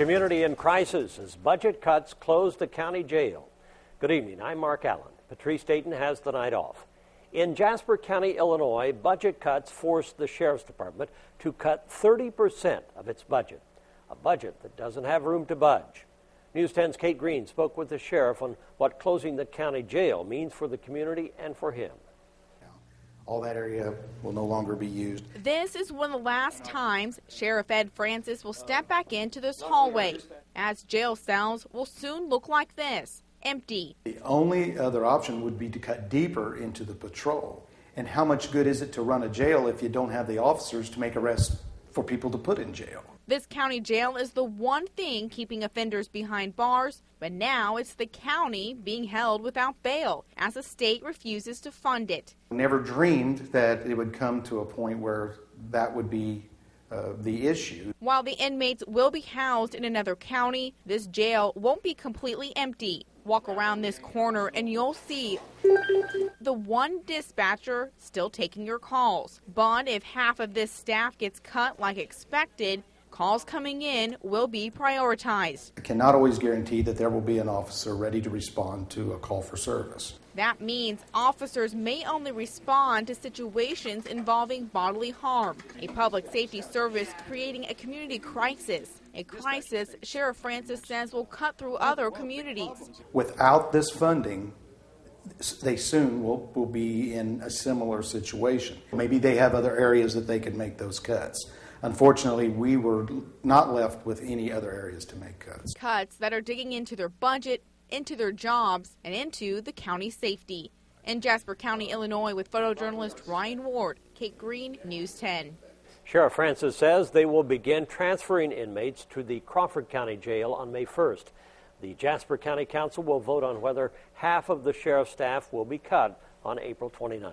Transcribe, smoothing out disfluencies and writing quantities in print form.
Community in crisis as budget cuts close the county jail. Good evening, I'm Mark Allen. Patrice Dayton has the night off. In Jasper County, Illinois, budget cuts forced the Sheriff's Department to cut 30% of its budget, a budget that doesn't have room to budge. News 10's Kate Green spoke with the sheriff on what closing the county jail means for the community and for him. All that area will no longer be used. This is one of the last times Sheriff Ed Francis will step back into this hallway, as jail cells will soon look like this, empty. The only other option would be to cut deeper into the patrol. And how much good is it to run a jail if you don't have the officers to make arrests for people to put in jail? This county jail is the one thing keeping offenders behind bars, but now it's the county being held without bail as the state refuses to fund it. Never dreamed that it would come to a point where that would be the issue. While the inmates will be housed in another county, this jail won't be completely empty. Walk around this corner and you'll see the one dispatcher still taking your calls. But if half of this staff gets cut like expected, calls coming in will be prioritized. I cannot always guarantee that there will be an officer ready to respond to a call for service. That means officers may only respond to situations involving bodily harm, a public safety service creating a community crisis, a crisis Sheriff Francis says will cut through other communities. Without this funding, they soon will be in a similar situation. Maybe they have other areas that they could make those cuts. Unfortunately, we were not left with any other areas to make cuts. Cuts that are digging into their budget, into their jobs, and into the county safety. In Jasper County, Illinois, with photojournalist Ryan Ward, Kate Green, News 10. Sheriff Francis says they will begin transferring inmates to the Crawford County Jail on May 1st. The Jasper County Council will vote on whether half of the sheriff's staff will be cut on April 29th.